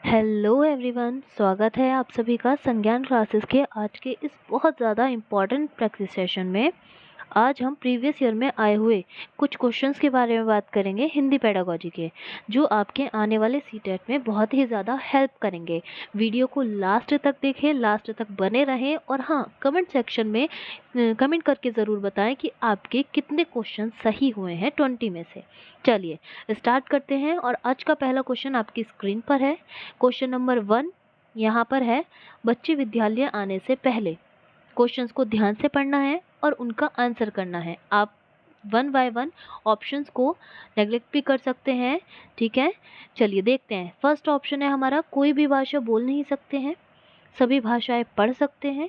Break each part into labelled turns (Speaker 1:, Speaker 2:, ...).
Speaker 1: Hello everyone, स्वागत है आप सभी का संज्ञान क्लासेस के आज के इस बहुत ज़्यादा इम्पॉर्टेंट प्रैक्टिस सेशन में। आज हम प्रीवियस ईयर में आए हुए कुछ क्वेश्चंस के बारे में बात करेंगे हिंदी पेडागोजी के, जो आपके आने वाले सीटेट में बहुत ही ज़्यादा हेल्प करेंगे। वीडियो को लास्ट तक देखें, लास्ट तक बने रहें और हाँ, कमेंट सेक्शन में कमेंट करके ज़रूर बताएं कि आपके कितने क्वेश्चन सही हुए हैं 20 में से। चलिए स्टार्ट करते हैं और आज का पहला क्वेश्चन आपकी स्क्रीन पर है। क्वेश्चन नंबर 1 यहाँ पर है, बच्चे विद्यालय आने से पहले। क्वेश्चंस को ध्यान से पढ़ना है और उनका आंसर करना है। आप 1 बाय 1 ऑप्शंस को नेग्लेक्ट भी कर सकते हैं, ठीक है। चलिए देखते हैं। फर्स्ट ऑप्शन है हमारा, कोई भी भाषा बोल नहीं सकते हैं, सभी भाषाएं पढ़ सकते हैं,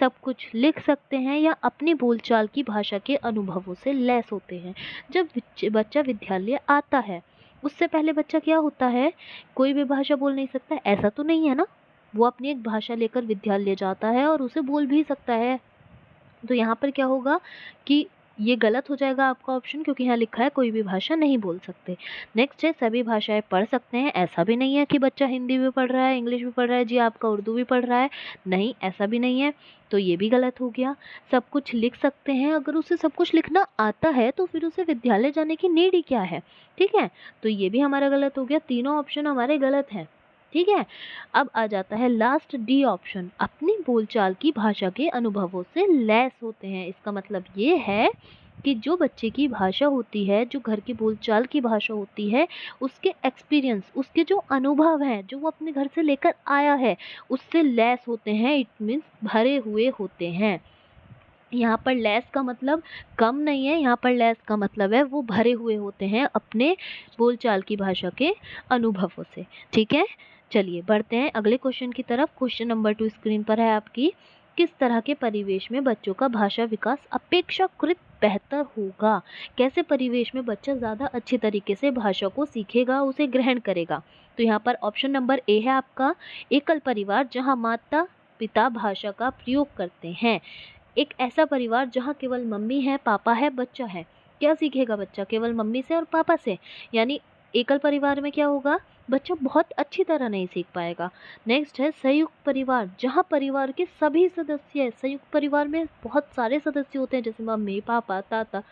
Speaker 1: सब कुछ लिख सकते हैं या अपनी बोलचाल की भाषा के अनुभवों से लैस होते हैं। जब बच्चा विद्यालय आता है उससे पहले बच्चा क्या होता है, कोई भी भाषा बोल नहीं सकता, ऐसा तो नहीं है ना। वो अपनी एक भाषा लेकर विद्यालय जाता है और उसे बोल भी सकता है। तो यहाँ पर क्या होगा कि ये गलत हो जाएगा आपका ऑप्शन, क्योंकि यहाँ लिखा है कोई भी भाषा नहीं बोल सकते। नेक्स्ट है, सभी भाषाएं पढ़ सकते हैं। ऐसा भी नहीं है कि बच्चा हिंदी भी पढ़ रहा है, इंग्लिश भी पढ़ रहा है, जी आपका उर्दू भी पढ़ रहा है, नहीं ऐसा भी नहीं है, तो ये भी गलत हो गया। सब कुछ लिख सकते हैं, अगर उसे सब कुछ लिखना आता है तो फिर उसे विद्यालय जाने की नीड ही क्या है, ठीक है। तो ये भी हमारा गलत हो गया, तीनों ऑप्शन हमारे गलत हैं, ठीक है। अब आ जाता है लास्ट डी ऑप्शन, अपनी बोलचाल की भाषा के अनुभवों से लैस होते हैं। इसका मतलब ये है कि जो बच्चे की भाषा होती है, जो घर की बोलचाल की भाषा होती है, उसके एक्सपीरियंस, उसके जो अनुभव हैं, जो वो अपने घर से लेकर आया है, उससे लैस होते हैं। इट मीन्स भरे हुए होते हैं। यहाँ पर लेस का मतलब कम नहीं है, यहाँ पर लेस का मतलब है वो भरे हुए होते हैं अपने बोलचाल की भाषा के अनुभवों से, ठीक है। चलिए बढ़ते हैं अगले क्वेश्चन की तरफ। क्वेश्चन नंबर 2 स्क्रीन पर है आपकी, किस तरह के परिवेश में बच्चों का भाषा विकास अपेक्षाकृत बेहतर होगा। कैसे परिवेश में बच्चा ज़्यादा अच्छी तरीके से भाषा को सीखेगा, उसे ग्रहण करेगा। तो यहाँ पर ऑप्शन नंबर ए है आपका, एकल परिवार जहाँ माता पिता भाषा का प्रयोग करते हैं। एक ऐसा परिवार जहाँ केवल मम्मी है, पापा है, बच्चा है। क्या सीखेगा बच्चा, केवल मम्मी से और पापा से। यानी एकल परिवार में क्या होगा, बच्चा बहुत अच्छी तरह नहीं सीख पाएगा। नेक्स्ट है संयुक्त परिवार, जहाँ परिवार के सभी सदस्य, संयुक्त परिवार में बहुत सारे सदस्य होते हैं, जैसे मम्मी पापा ताता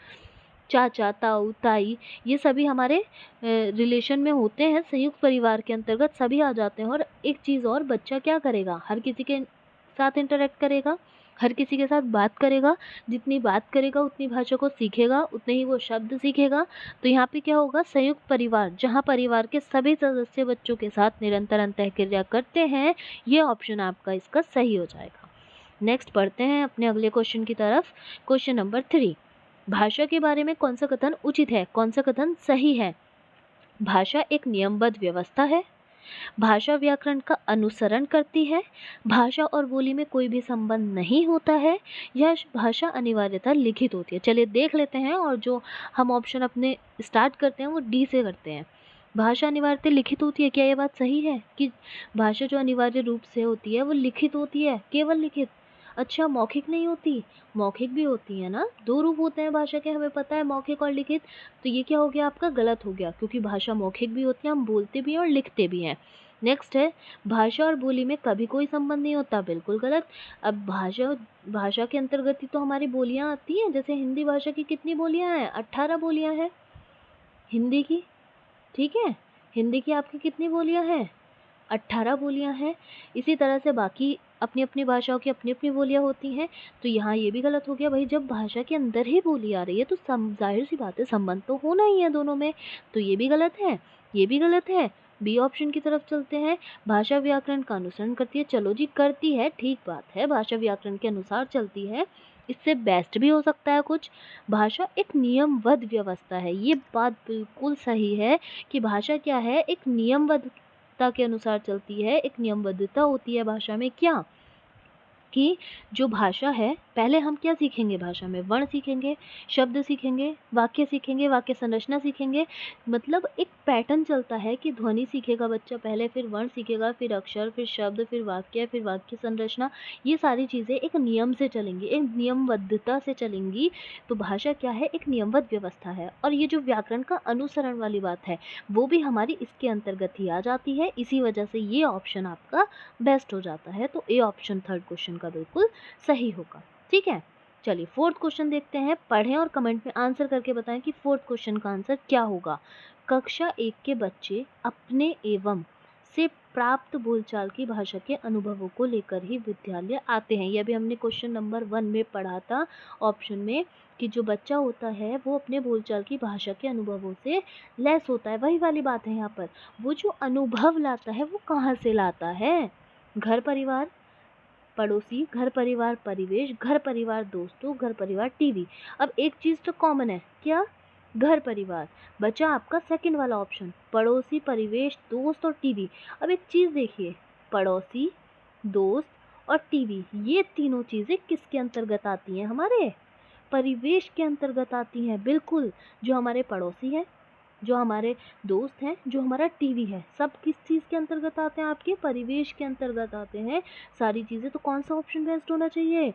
Speaker 1: चाचा ताऊ ताई, ये सभी हमारे रिलेशन में होते हैं। संयुक्त परिवार के अंतर्गत सभी आ जाते हैं। और एक चीज़ और, बच्चा क्या करेगा, हर किसी के साथ इंटरेक्ट करेगा, हर किसी के साथ बात करेगा। जितनी बात करेगा उतनी भाषा को सीखेगा, उतने ही वो शब्द सीखेगा। तो यहाँ पे क्या होगा, संयुक्त परिवार जहाँ परिवार के सभी सदस्य बच्चों के साथ निरंतर अंतःक्रिया करते हैं। ये ऑप्शन आपका इसका सही हो जाएगा। नेक्स्ट बढ़ते हैं अपने अगले क्वेश्चन की तरफ। क्वेश्चन नंबर 3, भाषा के बारे में कौन सा कथन उचित है, कौन सा कथन सही है। भाषा एक नियमबद्ध व्यवस्था है, भाषा व्याकरण का अनुसरण करती है, भाषा और बोली में कोई भी संबंध नहीं होता है, यह भाषा अनिवार्यतः लिखित होती है। चलिए देख लेते हैं, और जो हम ऑप्शन अपने स्टार्ट करते हैं वो डी से करते हैं। भाषा अनिवार्यतः लिखित होती है, क्या ये बात सही है कि भाषा जो अनिवार्य रूप से होती है वो लिखित होती है, केवल लिखित। अच्छा, मौखिक नहीं होती, मौखिक भी होती है ना, दो रूप होते हैं भाषा के, हमें पता है, मौखिक और लिखित। तो ये क्या हो गया आपका, गलत हो गया, क्योंकि भाषा मौखिक भी होती है, हम बोलते भी हैं और लिखते भी हैं। नेक्स्ट है, भाषा और बोली में कभी कोई संबंध नहीं होता, बिल्कुल गलत। अब भाषा भाषा के अंतर्गत ही तो हमारी बोलियां आती हैं। जैसे हिंदी भाषा की कितनी बोलियां हैं, 18 बोलियां हैं हिंदी की, ठीक है। हिंदी की आपकी कितनी बोलियां हैं, 18 बोलियां हैं। इसी तरह से बाकी अपनी अपनी भाषाओं की अपनी अपनी बोलियां होती हैं। तो यहाँ ये भी गलत हो गया भाई, जब भाषा के अंदर ही बोली आ रही है तो जाहिर सी बात है संबंध तो होना ही है दोनों में। तो ये भी गलत है, ये भी गलत है। बी ऑप्शन की तरफ चलते हैं, भाषा व्याकरण का अनुसरण करती है। चलो जी, करती है, ठीक बात है, भाषा व्याकरण के अनुसार चलती है, इससे बेस्ट भी हो सकता है कुछ। भाषा एक नियमबद्ध व्यवस्था है, ये बात बिल्कुल सही है कि भाषा क्या है, एक नियमबद्ध के अनुसार चलती है, एक नियमबद्धता होती है भाषा में। क्या कि जो भाषा है, पहले हम क्या सीखेंगे भाषा में? वर्ण सीखेंगे, शब्द सीखेंगे, वाक्य संरचना सीखेंगे। मतलब एक पैटर्न चलता है कि ध्वनि सीखेगा बच्चा पहले, फिर वर्ण सीखेगा, फिर अक्षर, फिर शब्द, फिर वाक्य संरचना। ये सारी चीज़ें एक नियम से चलेंगी, एक नियमबद्धता से चलेंगी। तो भाषा क्या है? एक नियमबद्ध व्यवस्था है। और ये जो व्याकरण का अनुसरण वाली बात है, वो भी हमारी इसके अंतर्गत ही आ जाती है। इसी वजह से ये ऑप्शन आपका बेस्ट हो जाता है। तो ए ऑप्शन थर्ड क्वेश्चन का बिल्कुल सही होगा। ठीक है, चलिए फोर्थ क्वेश्चन देखते हैं। पढ़ें और कमेंट में आंसर करके बताएं कि फोर्थ क्वेश्चन का आंसर क्या होगा। कक्षा 1 के बच्चे अपने एवं से प्राप्त बोलचाल की भाषा के अनुभवों को लेकर ही विद्यालय आते हैं। यह भी हमने क्वेश्चन नंबर 1 में पढ़ा था ऑप्शन में, कि जो बच्चा होता है वो अपने बोलचाल की भाषा के अनुभवों से लैस होता है। वही वाली बात है यहाँ पर। वो जो अनुभव लाता है वो कहाँ से लाता है? घर परिवार, पड़ोसी, घर परिवार परिवेश, घर परिवार दोस्तों, घर परिवार टीवी। अब एक चीज़ तो कॉमन है, क्या? घर परिवार। बचा आपका सेकंड वाला ऑप्शन, पड़ोसी, परिवेश, दोस्त और टीवी। अब एक चीज़ देखिए, पड़ोसी, दोस्त और टीवी, ये तीनों चीज़ें किसके अंतर्गत आती हैं? हमारे परिवेश के अंतर्गत आती हैं। बिल्कुल, जो हमारे पड़ोसी हैं, जो हमारे दोस्त हैं, जो हमारा टीवी है, सब किस चीज़ के अंतर्गत आते हैं? आपके परिवेश के अंतर्गत आते हैं सारी चीज़ें। तो कौन सा ऑप्शन बेस्ट होना चाहिए?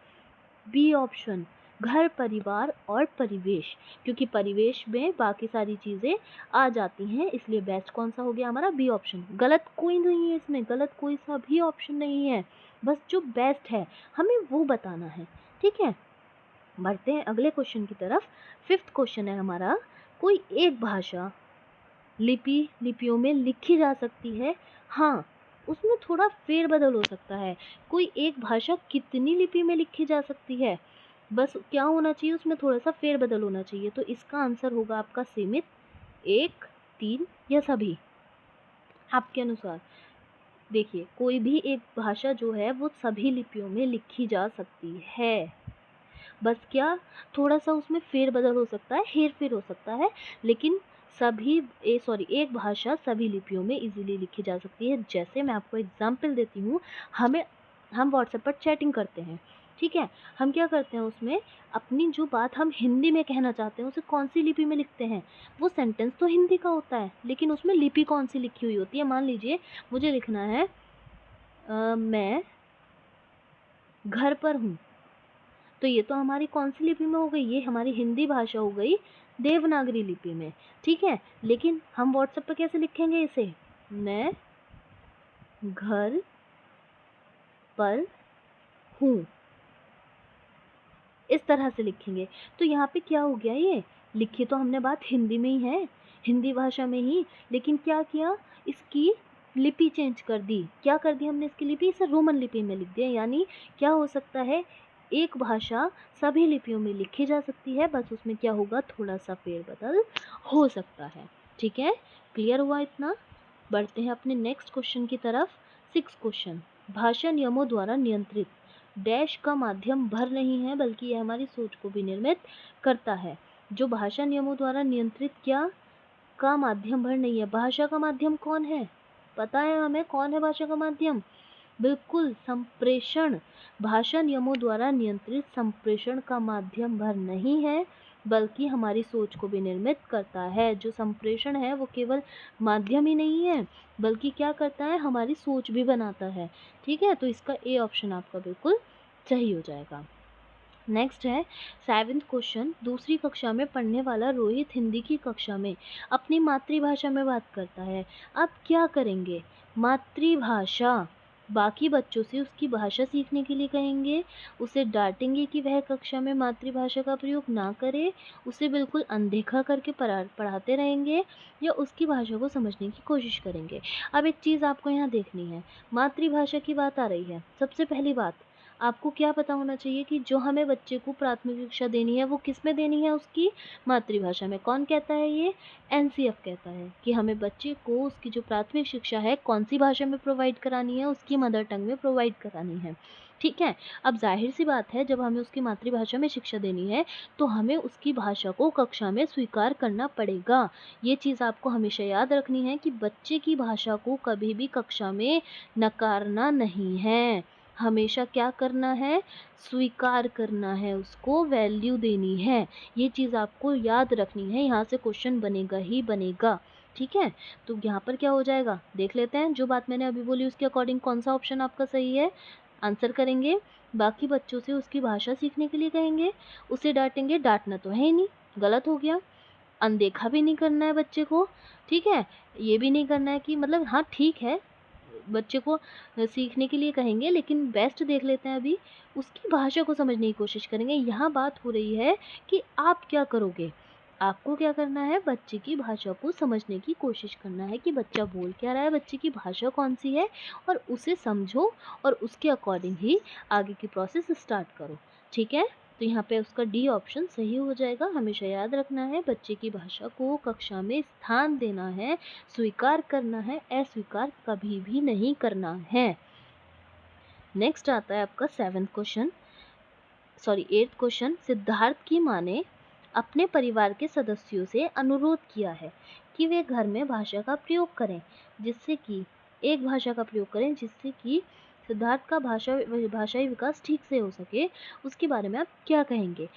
Speaker 1: बी ऑप्शन, घर परिवार और परिवेश, क्योंकि परिवेश में बाकी सारी चीज़ें आ जाती हैं, इसलिए बेस्ट कौन सा हो गया हमारा? B option. गलत कोई नहीं है इसमें, गलत कोई सा भी ऑप्शन नहीं है, बस जो बेस्ट है हमें वो बताना है। ठीक है, बढ़ते हैं अगले क्वेश्चन की तरफ। फिफ्थ क्वेश्चन है हमारा, कोई एक भाषा लिपियों में लिखी जा सकती है? हाँ, उसमें थोड़ा फेरबदल हो सकता है। कोई एक भाषा कितनी लिपि में लिखी जा सकती है? बस क्या होना चाहिए, उसमें थोड़ा सा फेरबदल होना चाहिए। तो इसका आंसर होगा आपका सीमित, 1, 3 या सभी, आपके अनुसार। देखिए, कोई भी एक भाषा जो है वो सभी लिपियों में लिखी जा सकती है। बस क्या, थोड़ा सा उसमें फेरबदल हो सकता है, हेर फेर हो सकता है, लेकिन एक भाषा सभी लिपियों में इजीली लिखी जा सकती है। जैसे मैं आपको एग्जांपल देती हूँ, हम व्हाट्सएप पर चैटिंग करते हैं, ठीक है? हम क्या करते हैं, उसमें अपनी जो बात हम हिंदी में कहना चाहते हैं उसे कौन सी लिपि में लिखते हैं? वो सेंटेंस तो हिंदी का होता है, लेकिन उसमें लिपि कौन सी लिखी हुई होती है? मान लीजिए मुझे लिखना है मैं घर पर हूँ, तो ये तो हमारी कौन सी लिपि में हो गई? ये हमारी हिंदी भाषा हो गई देवनागरी लिपि में, ठीक है? लेकिन हम व्हाट्सएप पे कैसे लिखेंगे इसे? मैं घर पर हूँ, इस तरह से लिखेंगे। तो यहाँ पे क्या हो गया, ये लिखी तो हमने बात हिंदी में ही है, हिंदी भाषा में ही, लेकिन क्या किया, इसकी लिपि चेंज कर दी। क्या कर दी हमने इसकी लिपि? इसे रोमन लिपि में लिख दिया। यानी क्या हो सकता है, एक भाषा सभी लिपियों में लिखी जा सकती है, बस उसमें क्या होगा, थोड़ा सा फेरबदल हो सकता है। ठीक है, क्लियर हुआ इतना? बढ़ते हैं अपने नेक्स्ट क्वेश्चन की तरफ। 6 क्वेश्चन, भाषा नियमों द्वारा नियंत्रित डैश का माध्यम भर नहीं है, बल्कि यह हमारी सोच को भी निर्मित करता है। जो भाषा नियमों द्वारा नियंत्रित क्या का माध्यम भर नहीं है? भाषा का माध्यम कौन है? पता है हमें कौन है भाषा का माध्यम? बिल्कुल, संप्रेषण। भाषा नियमों द्वारा नियंत्रित संप्रेषण का माध्यम भर नहीं है, बल्कि हमारी सोच को भी निर्मित करता है। जो संप्रेषण है वो केवल माध्यम ही नहीं है, बल्कि क्या करता है, हमारी सोच भी बनाता है। ठीक है, तो इसका ए ऑप्शन आपका बिल्कुल सही हो जाएगा। नेक्स्ट है 7th क्वेश्चन, दूसरी कक्षा में पढ़ने वाला रोहित हिंदी की कक्षा में अपनी मातृभाषा में बात करता है। आप क्या करेंगे? मातृभाषा, बाकी बच्चों से उसकी भाषा सीखने के लिए कहेंगे, उसे डांटेंगे कि वह कक्षा में मातृभाषा का प्रयोग ना करे, उसे बिल्कुल अनदेखा करके पढ़ाते रहेंगे, या उसकी भाषा को समझने की कोशिश करेंगे। अब एक चीज़ आपको यहाँ देखनी है, मातृभाषा की बात आ रही है। सबसे पहली बात, आपको क्या पता होना चाहिए कि जो हमें बच्चे को प्राथमिक शिक्षा देनी है वो किस में देनी है? उसकी मातृभाषा में। कौन कहता है ये? एनसीएफ कहता है कि हमें बच्चे को उसकी जो प्राथमिक शिक्षा है कौन सी भाषा में प्रोवाइड करानी है? उसकी मदर टंग में प्रोवाइड करानी है। ठीक है, अब जाहिर सी बात है, जब हमें उसकी मातृभाषा में शिक्षा देनी है तो हमें उसकी भाषा को कक्षा में स्वीकार करना पड़ेगा। ये चीज़ आपको हमेशा याद रखनी है कि बच्चे की भाषा को कभी भी कक्षा में नकारना नहीं है। हमेशा क्या करना है, स्वीकार करना है, उसको वैल्यू देनी है। ये चीज़ आपको याद रखनी है, यहाँ से क्वेश्चन बनेगा ही बनेगा। ठीक है, तो यहाँ पर क्या हो जाएगा देख लेते हैं। जो बात मैंने अभी बोली उसके अकॉर्डिंग कौन सा ऑप्शन आपका सही है, आंसर करेंगे। बाकी बच्चों से उसकी भाषा सीखने के लिए कहेंगे, उसे डांटेंगे, डांटना तो है ही नहीं, गलत हो गया। अनदेखा भी नहीं करना है बच्चे को, ठीक है, ये भी नहीं करना है कि मतलब हाँ ठीक है बच्चे को सीखने के लिए कहेंगे, लेकिन बेस्ट देख लेते हैं अभी, उसकी भाषा को समझने की कोशिश करेंगे। यहाँ बात हो रही है कि आप क्या करोगे, आपको क्या करना है, बच्चे की भाषा को समझने की कोशिश करना है कि बच्चा बोल क्या रहा है, बच्चे की भाषा कौन सी है, और उसे समझो और उसके अकॉर्डिंग ही आगे की प्रोसेस स्टार्ट करो। ठीक है, तो यहाँ पे उसका डी ऑप्शन सही हो जाएगा। हमेशा याद रखना है, बच्चे की भाषा को कक्षा में स्थान देना है, स्वीकार करना है, अस्वीकार कभी भी नहीं करना है। नेक्स्ट आता है आपका 8th क्वेश्चन। सिद्धार्थ की माँ ने अपने परिवार के सदस्यों से अनुरोध किया है कि वे घर में भाषा का प्रयोग करें, जिससे कि सिद्धार्थ का भाषाई विकास ठीक से हो सके। उसके बारे में आप क्या कहेंगे।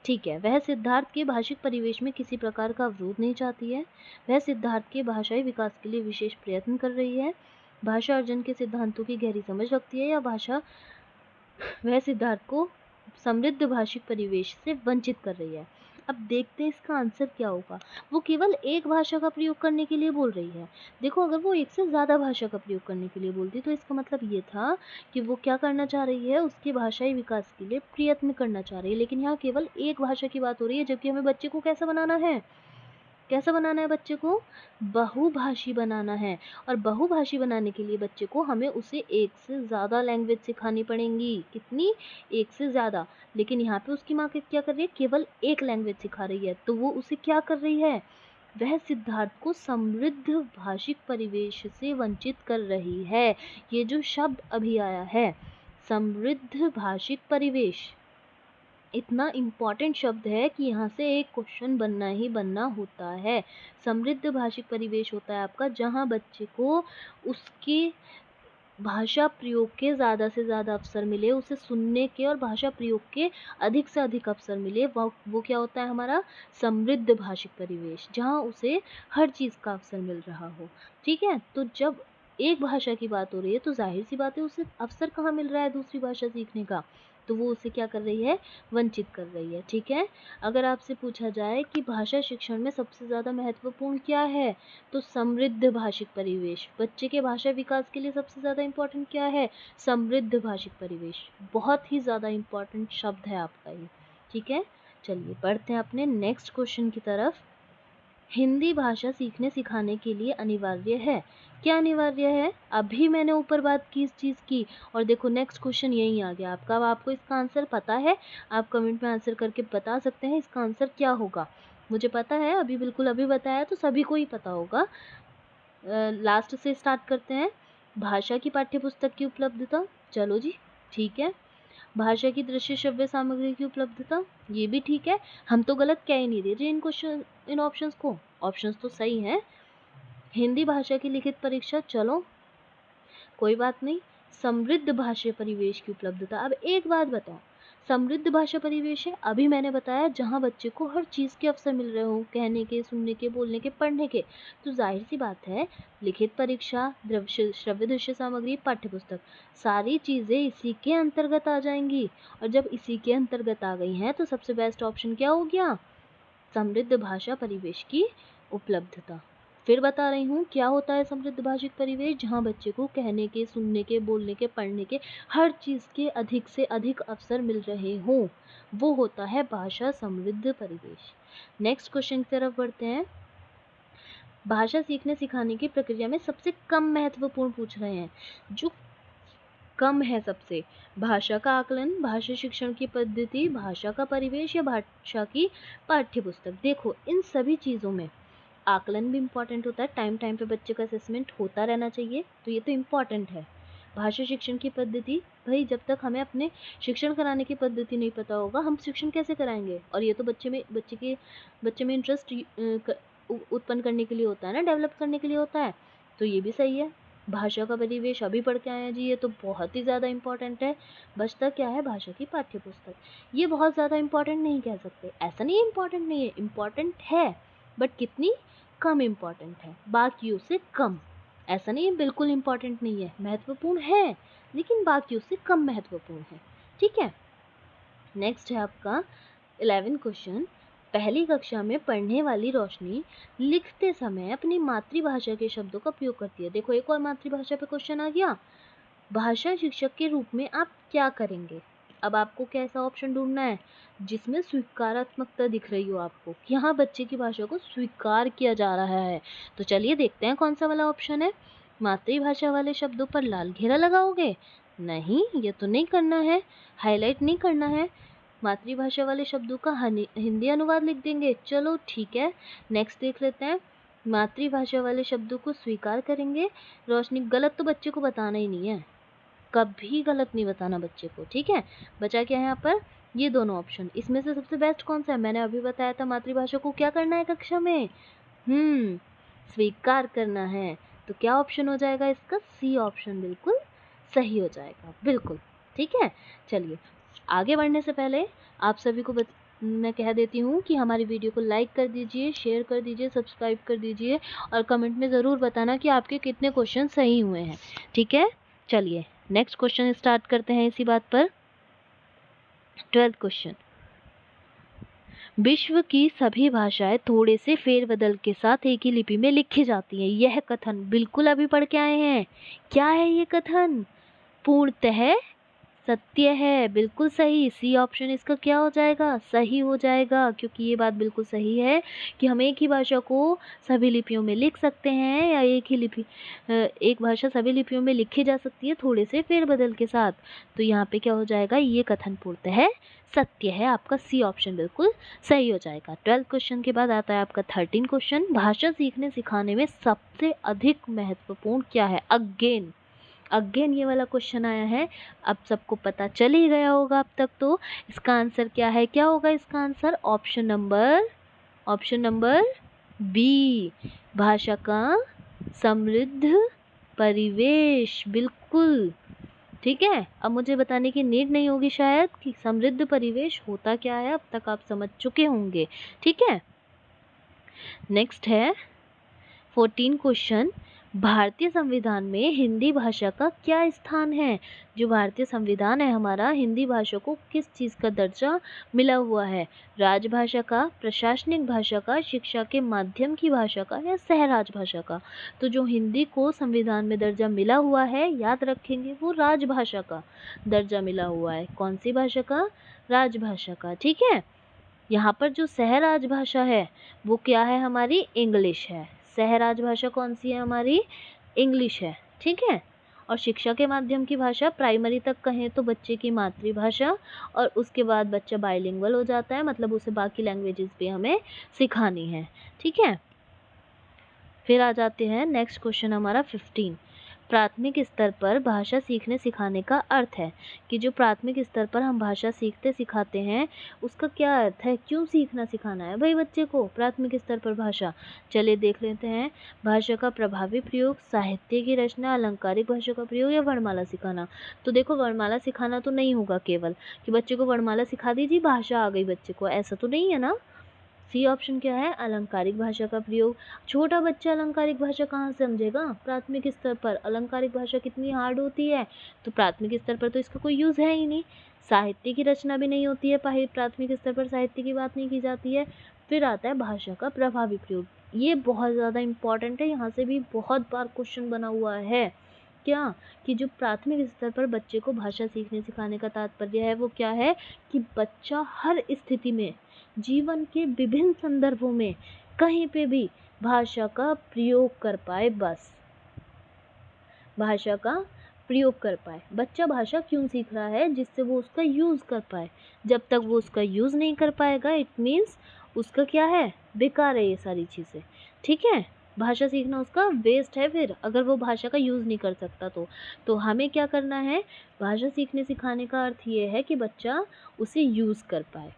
Speaker 1: ठीक है, वह सिद्धार्थ के भाषिक परिवेश में किसी प्रकार का अवरोध नहीं चाहती है, वह सिद्धार्थ के भाषाई विकास के लिए विशेष प्रयत्न कर रही है, भाषा अर्जन के सिद्धांतों की गहरी समझ रखती है, या वह सिद्धार्थ को समृद्ध भाषिक परिवेश से वंचित कर रही है। अब देखते हैं इसका आंसर क्या होगा। वो केवल एक भाषा का प्रयोग करने के लिए बोल रही है। देखो, अगर वो एक से ज़्यादा भाषा का प्रयोग करने के लिए बोलती तो इसका मतलब ये था कि वो क्या करना चाह रही है, उसके भाषाई विकास के लिए प्रयत्न करना चाह रही है। लेकिन यहाँ केवल एक भाषा की बात हो रही है, जबकि हमें बच्चे को कैसा बनाना है, बच्चे को बहुभाषी बनाना है। और बहुभाषी बनाने के लिए बच्चे को हमें उसे एक से ज़्यादा लैंग्वेज सिखानी पड़ेंगी। कितनी, एक से ज़्यादा। लेकिन यहाँ पे उसकी माँ क्या कर रही है, केवल एक लैंग्वेज सिखा रही है। तो वो उसे क्या कर रही है, वह सिद्धार्थ को समृद्ध भाषिक परिवेश से वंचित कर रही है। ये जो शब्द अभी आया है, समृद्ध भाषिक परिवेश, इतना इम्पॉर्टेंट शब्द है कि यहाँ से एक क्वेश्चन बनना ही बनना होता है। समृद्ध भाषिक परिवेश होता है आपका जहाँ बच्चे को उसके भाषा प्रयोग के ज़्यादा से ज़्यादा अवसर मिले, उसे सुनने के और भाषा प्रयोग के अधिक से अधिक अवसर मिले। वो क्या होता है हमारा समृद्ध भाषिक परिवेश, जहाँ उसे हर चीज़ का अवसर मिल रहा हो। ठीक है, तो जब एक भाषा की बात हो रही है तो जाहिर सी बात है उसे अवसर कहाँ मिल रहा है दूसरी भाषा सीखने का, तो वो उसे क्या कर रही है, वंचित कर रही है। ठीक है, अगर आपसे पूछा जाए कि भाषा शिक्षण में सबसे ज़्यादा महत्वपूर्ण क्या है, तो समृद्ध भाषिक परिवेश। बच्चे के भाषा विकास के लिए सबसे ज़्यादा इम्पोर्टेंट क्या है, समृद्ध भाषिक परिवेश। बहुत ही ज़्यादा इम्पोर्टेंट शब्द है आपका ये। ठीक है, चलिए बढ़ते हैं अपने नेक्स्ट क्वेश्चन की तरफ। हिंदी भाषा सीखने सिखाने के लिए अनिवार्य है। क्या अनिवार्य है, अभी मैंने ऊपर बात की इस चीज़ की, और देखो नेक्स्ट क्वेश्चन यही आ गया आपका। अब आपको इसका आंसर पता है, आप कमेंट में आंसर करके बता सकते हैं इसका आंसर क्या होगा। मुझे पता है, अभी बिल्कुल अभी बताया तो सभी को ही पता होगा। लास्ट से स्टार्ट करते हैं। भाषा की पाठ्यपुस्तक की उपलब्धता, चलो जी ठीक है। भाषा की दृश्य श्रव्य सामग्री की उपलब्धता, ये भी ठीक है। हम तो गलत कह ही नहीं रहे जी इन ऑप्शंस को, ऑप्शंस तो सही हैं। हिंदी भाषा की लिखित परीक्षा, चलो कोई बात नहीं। समृद्ध भाषा परिवेश की उपलब्धता, अब एक बात बताओ, समृद्ध भाषा परिवेश है, अभी मैंने बताया जहाँ बच्चे को हर चीज़ के अवसर मिल रहे हों, कहने के, सुनने के, बोलने के, पढ़ने के, तो जाहिर सी बात है लिखित परीक्षा, श्रव्य दृश्य सामग्री, पाठ्यपुस्तक, सारी चीज़ें इसी के अंतर्गत आ जाएंगी। और जब इसी के अंतर्गत आ गई हैं तो सबसे बेस्ट ऑप्शन क्या हो गया, समृद्ध भाषा परिवेश की उपलब्धता। फिर बता रही हूँ क्या होता है समृद्ध भाषिक परिवेश, जहाँ बच्चे को कहने के, सुनने के, बोलने के, पढ़ने के, हर चीज़ के अधिक से अधिक अवसर मिल रहे हों, वो होता है भाषा समृद्ध परिवेश। नेक्स्ट क्वेश्चन की तरफ बढ़ते हैं। भाषा सीखने सिखाने की प्रक्रिया में सबसे कम महत्वपूर्ण पूछ रहे हैं, जो कम है सबसे, भाषा का आकलन, भाषा शिक्षण की पद्धति, भाषा का परिवेश, या भाषा की पाठ्यपुस्तक। देखो इन सभी चीज़ों में आकलन भी इम्पॉर्टेंट होता है, टाइम टाइम पे बच्चे का असेसमेंट होता रहना चाहिए, तो ये तो इम्पॉर्टेंट है। भाषा शिक्षण की पद्धति, भाई जब तक हमें अपने शिक्षण कराने की पद्धति नहीं पता होगा हम शिक्षण कैसे कराएंगे, और ये तो बच्चे में इंटरेस्ट उत्पन्न करने के लिए होता है ना, डेवलप करने के लिए होता है, तो ये भी सही है। भाषा का परिवेश अभी पढ़ के आए हैं जी, ये तो बहुत ही ज़्यादा इम्पोर्टेंट है। बचता क्या है, भाषा की पाठ्य पुस्तक। ये बहुत ज़्यादा इम्पोर्टेंट नहीं कह सकते, ऐसा नहीं है इम्पोर्टेंट नहीं है, इम्पोर्टेंट है बट कितनी कम इम्पोर्टेंट है, बाकियों से कम। ऐसा नहीं है बिल्कुल इम्पोर्टेंट नहीं है, महत्वपूर्ण है लेकिन बाकियों से कम महत्वपूर्ण है। ठीक है, नेक्स्ट है आपका 11 क्वेश्चन। पहली कक्षा में पढ़ने वाली रोशनी लिखते समय अपनी मातृभाषा के शब्दों का प्रयोग करती है। देखो एक और मातृभाषा पे क्वेश्चन आ गया। भाषा शिक्षक के रूप में आप क्या करेंगे? अब आपको कैसा ऑप्शन ढूंढना है जिसमें स्वीकारात्मकता दिख रही हो आपको, कि हाँ बच्चे की भाषा को स्वीकार किया जा रहा है। तो चलिए देखते हैं कौन सा वाला ऑप्शन है। मातृभाषा वाले शब्दों पर लाल घेरा लगाओगे? नहीं, ये तो नहीं करना है, हाईलाइट नहीं करना है। मातृभाषा वाले शब्दों का हिंदी अनुवाद लिख देंगे? चलो ठीक है, नेक्स्ट देख लेते हैं। मातृभाषा वाले शब्दों को स्वीकार करेंगे। रोशनी, गलत तो बच्चे को बताना ही नहीं है, कभी गलत नहीं बताना बच्चे को। ठीक है, बचा क्या है यहाँ पर? ये दोनों ऑप्शन। इसमें से सबसे बेस्ट कौन सा है? मैंने अभी बताया था मातृभाषा को क्या करना है कक्षा में, स्वीकार करना है। तो क्या ऑप्शन हो जाएगा इसका? सी ऑप्शन बिल्कुल सही हो जाएगा, बिल्कुल। ठीक है, चलिए आगे बढ़ने से पहले आप सभी को मैं कह देती हूँ कि हमारी वीडियो को लाइक कर दीजिए, शेयर कर दीजिए, सब्सक्राइब कर दीजिए और कमेंट में ज़रूर बताना कि आपके कितने क्वेश्चन सही हुए हैं। ठीक है, चलिए नेक्स्ट क्वेश्चन स्टार्ट करते हैं इसी बात पर। 12th question. विश्व की सभी भाषाएं थोड़े से फेरबदल के साथ एक ही लिपि में लिखी जाती हैं। यह कथन बिल्कुल अभी पढ़ के आए हैं। क्या है ये कथन? पूर्णतः सत्य है, बिल्कुल सही। सी ऑप्शन इसका क्या हो जाएगा? सही हो जाएगा, क्योंकि ये बात बिल्कुल सही है कि हम एक ही भाषा को सभी लिपियों में लिख सकते हैं, या एक भाषा सभी लिपियों में लिखी जा सकती है थोड़े से फेरबदल के साथ। तो यहाँ पे क्या हो जाएगा? ये कथन पूर्णतः सत्य है। आपका सी ऑप्शन बिल्कुल सही हो जाएगा। 12th क्वेश्चन के बाद आता है आपका 13 क्वेश्चन। भाषा सीखने सिखाने में सबसे अधिक महत्वपूर्ण क्या है? अगेन ये वाला क्वेश्चन आया है। अब सबको पता चल ही गया होगा अब तक। तो इसका आंसर क्या है? क्या होगा इसका आंसर? ऑप्शन नंबर बी, भाषा का समृद्ध परिवेश। बिल्कुल ठीक है। अब मुझे बताने की नीड नहीं होगी शायद कि समृद्ध परिवेश होता क्या है, अब तक आप समझ चुके होंगे। ठीक है, नेक्स्ट है 14 क्वेश्चन। भारतीय संविधान में हिंदी भाषा का क्या स्थान है? जो भारतीय संविधान है हमारा, हिंदी भाषा को किस चीज़ का दर्जा मिला हुआ है? राजभाषा का, प्रशासनिक भाषा का, शिक्षा के माध्यम की भाषा का, या सहराज भाषा का? तो जो हिंदी को संविधान में दर्जा मिला हुआ है, याद रखेंगे, वो राजभाषा का दर्जा मिला हुआ है। कौन सी भाषा का? राजभाषा का। ठीक है, यहाँ पर जो सहराज भाषा है वो क्या है? हमारी इंग्लिश है। सहराज भाषा कौन सी है? हमारी इंग्लिश है। ठीक है, और शिक्षा के माध्यम की भाषा प्राइमरी तक कहें तो बच्चे की मातृभाषा, और उसके बाद बच्चा बाइलिंगुअल हो जाता है, मतलब उसे बाकी लैंग्वेजेस भी हमें सिखानी है। ठीक है, फिर आ जाते हैं नेक्स्ट क्वेश्चन हमारा 15। प्राथमिक स्तर पर भाषा सीखने सिखाने का अर्थ है कि जो प्राथमिक स्तर पर हम भाषा सीखते सिखाते हैं उसका क्या अर्थ है? क्यों सीखना सिखाना है भाई बच्चे को प्राथमिक स्तर पर भाषा? चलिए देख लेते हैं। भाषा का प्रभावी प्रयोग, साहित्य की रचना, अलंकारिक भाषा का प्रयोग, या वर्णमाला सिखाना? तो देखो वर्णमाला सिखाना तो नहीं होगा केवल कि बच्चे को वर्णमाला सिखा दीजिए भाषा आ गई बच्चे को, ऐसा तो नहीं है ना। सी ऑप्शन क्या है? अलंकारिक भाषा का प्रयोग। छोटा बच्चा अलंकारिक भाषा कहाँ समझेगा प्राथमिक स्तर पर? अलंकारिक भाषा कितनी हार्ड होती है, तो प्राथमिक स्तर पर तो इसका कोई यूज़ है ही नहीं। साहित्य की रचना भी नहीं होती है, प्राथमिक स्तर पर साहित्य की बात नहीं की जाती है। फिर आता है भाषा का प्रभावी प्रयोग। ये बहुत ज़्यादा इम्पॉर्टेंट है, यहाँ से भी बहुत बार क्वेश्चन बना हुआ है। क्या? कि जो प्राथमिक स्तर पर बच्चे को भाषा सीखने सिखाने का तात्पर्य है वो क्या है? कि बच्चा हर स्थिति में, जीवन के विभिन्न संदर्भों में, कहीं पे भी भाषा का प्रयोग कर पाए, बस भाषा का प्रयोग कर पाए। बच्चा भाषा क्यों सीख रहा है? जिससे वो उसका यूज़ कर पाए। जब तक वो उसका यूज़ नहीं कर पाएगा इट मीन्स उसका क्या है? बेकार है ये सारी चीज़ें। ठीक है, भाषा सीखना उसका वेस्ट है फिर, अगर वो भाषा का यूज़ नहीं कर सकता तो हमें क्या करना है? भाषा सीखने सिखाने का अर्थ ये है कि बच्चा उसे यूज़ कर पाए।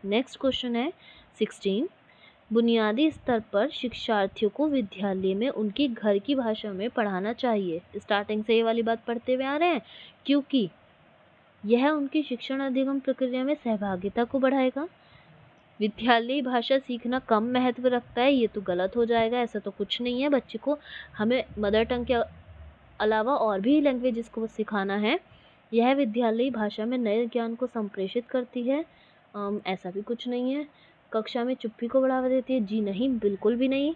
Speaker 1: नेक्स्ट क्वेश्चन है 16। बुनियादी स्तर पर शिक्षार्थियों को विद्यालय में उनकी घर की भाषा में पढ़ाना चाहिए। स्टार्टिंग से ये वाली बात पढ़ते हुए आ रहे हैं, क्योंकि यह उनकी शिक्षण अधिगम प्रक्रिया में सहभागिता को बढ़ाएगा। विद्यालयी भाषा सीखना कम महत्व रखता है, ये तो गलत हो जाएगा। ऐसा तो कुछ नहीं है। बच्चे को हमें मदर टंग के अलावा और भी लैंग्वेजेस को सिखाना है। यह विद्यालयी भाषा में नए ज्ञान को संप्रेषित करती है। ऐसा भी कुछ नहीं है। कक्षा में चुप्पी को बढ़ावा देती है, जी नहीं, बिल्कुल भी नहीं।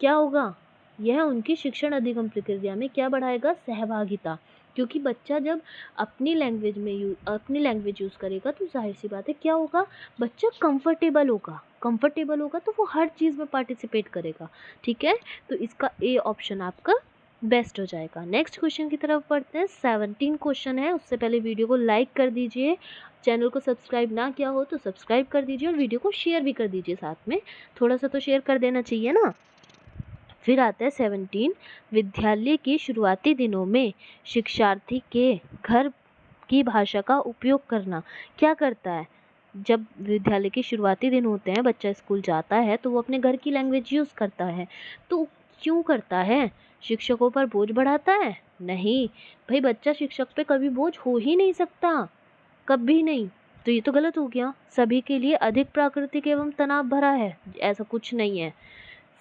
Speaker 1: क्या होगा, यह उनकी शिक्षण अधिगम प्रक्रिया में क्या बढ़ाएगा, सहभागिता। क्योंकि बच्चा जब अपनी लैंग्वेज यूज़ करेगा तो जाहिर सी बात है क्या होगा, बच्चा कंफर्टेबल होगा तो वो हर चीज़ में पार्टिसिपेट करेगा। ठीक है, तो इसका ए ऑप्शन आपका बेस्ट हो जाएगा। नेक्स्ट क्वेश्चन की तरफ बढ़ते हैं। 17 क्वेश्चन है। उससे पहले वीडियो को लाइक कर दीजिए, चैनल को सब्सक्राइब ना किया हो तो सब्सक्राइब कर दीजिए और वीडियो को शेयर भी कर दीजिए। साथ में थोड़ा सा तो शेयर कर देना चाहिए ना। फिर आता है 17, विद्यालय के शुरुआती दिनों में शिक्षार्थी के घर की भाषा का उपयोग करना। क्या करता है, जब विद्यालय के शुरुआती दिन होते हैं, बच्चा स्कूल जाता है तो वो अपने घर की लैंग्वेज यूज़ करता है। तो क्यों करता है, शिक्षकों पर बोझ बढ़ाता है? नहीं भाई, बच्चा शिक्षक पे कभी बोझ हो ही नहीं सकता, कभी नहीं। तो ये तो गलत हो गया। सभी के लिए अधिक प्राकृतिक एवं तनाव भरा है, ऐसा कुछ नहीं है।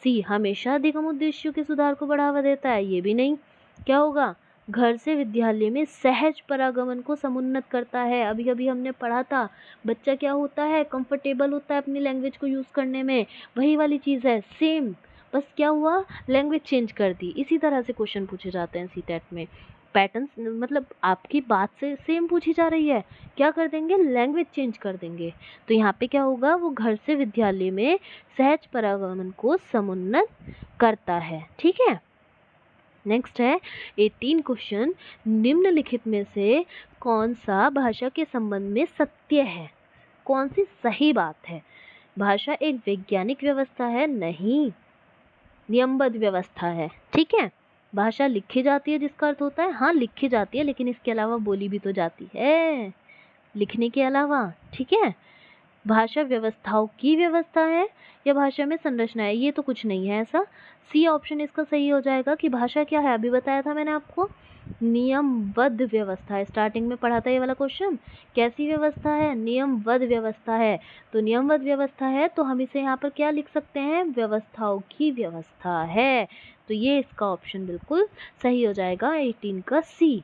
Speaker 1: सी, हमेशा अधिगम उद्देश्यों के सुधार को बढ़ावा देता है, ये भी नहीं। क्या होगा, घर से विद्यालय में सहज परागमन को समुन्नत करता है। अभी अभी हमने पढ़ा था, बच्चा क्या होता है, कंफर्टेबल होता है अपनी लैंग्वेज को यूज़ करने में, वही वाली चीज़ है सेम। बस क्या हुआ, लैंग्वेज चेंज कर दी। इसी तरह से क्वेश्चन पूछे जाते हैं सीटेट में। पैटर्न मतलब आपकी बात से सेम पूछी जा रही है, क्या कर देंगे, लैंग्वेज चेंज कर देंगे। तो यहाँ पे क्या होगा, वो घर से विद्यालय में सहज परागमन को समुन्नत करता है। ठीक है, नेक्स्ट है 18 क्वेश्चन। निम्नलिखित में से कौन सा भाषा के संबंध में सत्य है, कौन सी सही बात है? भाषा एक वैज्ञानिक व्यवस्था है? नहीं, नियमबद्ध व्यवस्था है। ठीक है, भाषा लिखी जाती है, जिसका अर्थ होता है हाँ लिखी जाती है, लेकिन इसके अलावा बोली भी तो जाती है लिखने के अलावा। ठीक है, भाषा व्यवस्थाओं की व्यवस्था है या भाषा में संरचना है, ये तो कुछ नहीं है ऐसा। सी ऑप्शन इसका सही हो जाएगा कि भाषा क्या है, अभी बताया था मैंने आपको, नियमबद्ध व्यवस्था है। स्टार्टिंग में पढ़ा था ये वाला क्वेश्चन, कैसी व्यवस्था है, नियमबद्ध व्यवस्था है। तो नियमबद्ध व्यवस्था है तो हम इसे यहाँ पर क्या लिख सकते हैं, व्यवस्थाओं की व्यवस्था है। तो ये इसका ऑप्शन बिल्कुल सही हो जाएगा 18 का सी।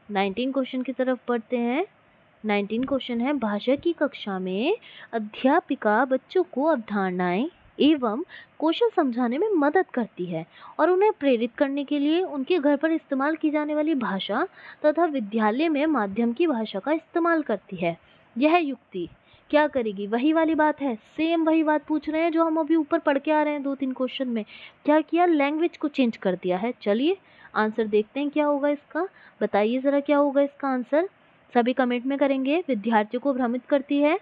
Speaker 1: 19 क्वेश्चन की तरफ बढ़ते हैं। 19 क्वेश्चन है, भाषा की कक्षा में अध्यापिका बच्चों को अवधारणाएं एवं कौशल समझाने में मदद करती है और उन्हें प्रेरित करने के लिए उनके घर पर इस्तेमाल की जाने वाली भाषा तथा विद्यालय में माध्यम की भाषा का इस्तेमाल करती है। यह युक्ति क्या करेगी, वही वाली बात है, सेम वही बात पूछ रहे हैं जो हम अभी ऊपर पढ़ के आ रहे हैं 2-3 क्वेश्चन में। क्या किया, लैंग्वेज को चेंज कर दिया है। चलिए आंसर देखते हैं क्या होगा इसका, बताइए ज़रा क्या होगा इसका आंसर, सभी कमेंट में करेंगे। विद्यार्थियों को भ्रमित करती है,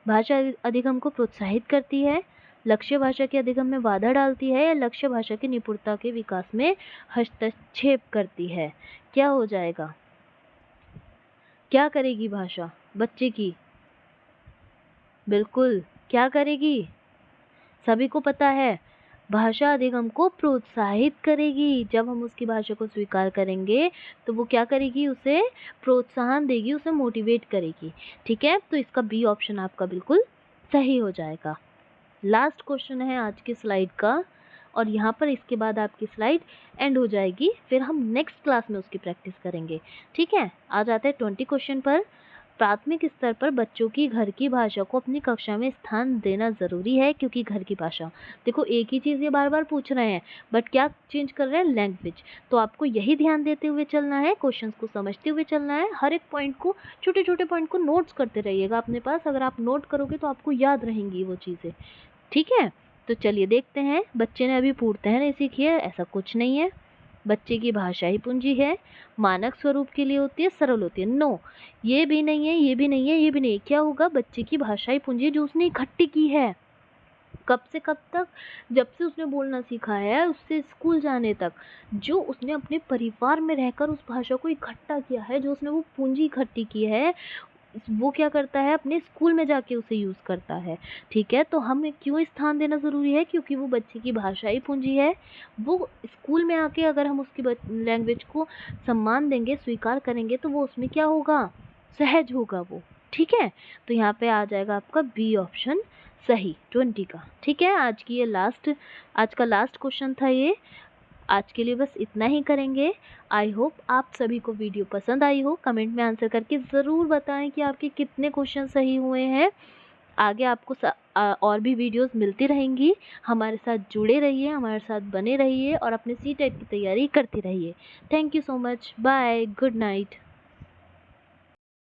Speaker 1: भाषा अधिगम को प्रोत्साहित करती है, लक्ष्य भाषा के अधिगम में बाधा डालती है या लक्ष्य भाषा की निपुणता के विकास में हस्तक्षेप करती है। क्या हो जाएगा, क्या करेगी भाषा बच्चे की, बिल्कुल क्या करेगी, सभी को पता है, भाषा अधिगम को प्रोत्साहित करेगी। जब हम उसकी भाषा को स्वीकार करेंगे तो वो क्या करेगी, उसे प्रोत्साहन देगी, उसे मोटिवेट करेगी। ठीक है, तो इसका बी ऑप्शन आपका बिल्कुल सही हो जाएगा। लास्ट क्वेश्चन है आज की स्लाइड का और यहाँ पर इसके बाद आपकी स्लाइड एंड हो जाएगी, फिर हम नेक्स्ट क्लास में उसकी प्रैक्टिस करेंगे। ठीक है, आ जाते हैं 20 क्वेश्चन पर। प्राथमिक स्तर पर बच्चों की घर की भाषा को अपनी कक्षा में स्थान देना ज़रूरी है, क्योंकि घर की भाषा, देखो एक ही चीज़ ये बार बार पूछ रहे हैं बट क्या चेंज कर रहे हैं, लैंग्वेज। तो आपको यही ध्यान देते हुए चलना है, क्वेश्चंस को समझते हुए चलना है, हर एक पॉइंट को, छोटे छोटे पॉइंट को नोट्स करते रहिएगा अपने पास। अगर आप नोट करोगे तो आपको याद रहेंगी वो चीज़ें। ठीक है, तो चलिए देखते हैं। बच्चे ने अभी पूर्णतः नहीं सीखी है, ऐसा कुछ नहीं है। बच्चे की भाषा ही पूंजी है, मानक स्वरूप के लिए होती है, सरल होती है। नो, ये भी नहीं है, ये भी नहीं है, ये भी नहीं है। क्या होगा, बच्चे की भाषा ही पूंजी है जो उसने इकट्ठी की है। कब से कब तक, जब से उसने बोलना सीखा है उससे स्कूल जाने तक, जो उसने अपने परिवार में रहकर उस भाषा को इकट्ठा किया है, जो उसने वो पूंजी इकट्ठी की है, वो क्या करता है, अपने स्कूल में जाके उसे यूज़ करता है। ठीक है, तो हमें क्यों स्थान देना ज़रूरी है, क्योंकि वो बच्चे की भाषाई पूंजी है। वो स्कूल में आके अगर हम उसकी लैंग्वेज को सम्मान देंगे, स्वीकार करेंगे, तो वो उसमें क्या होगा, सहज होगा वो। ठीक है, तो यहाँ पे आ जाएगा आपका बी ऑप्शन सही 20 का। ठीक है, आज का लास्ट क्वेश्चन था ये। आज के लिए बस इतना ही करेंगे। आई होप आप सभी को वीडियो पसंद आई हो। कमेंट में आंसर करके ज़रूर बताएं कि आपके कितने क्वेश्चन सही हुए हैं। आगे आपको और भी वीडियोस मिलती रहेंगी। हमारे साथ जुड़े रहिए, हमारे साथ बने रहिए और अपने सी टेट की तैयारी करते रहिए। Thank you so much. Bye, good night.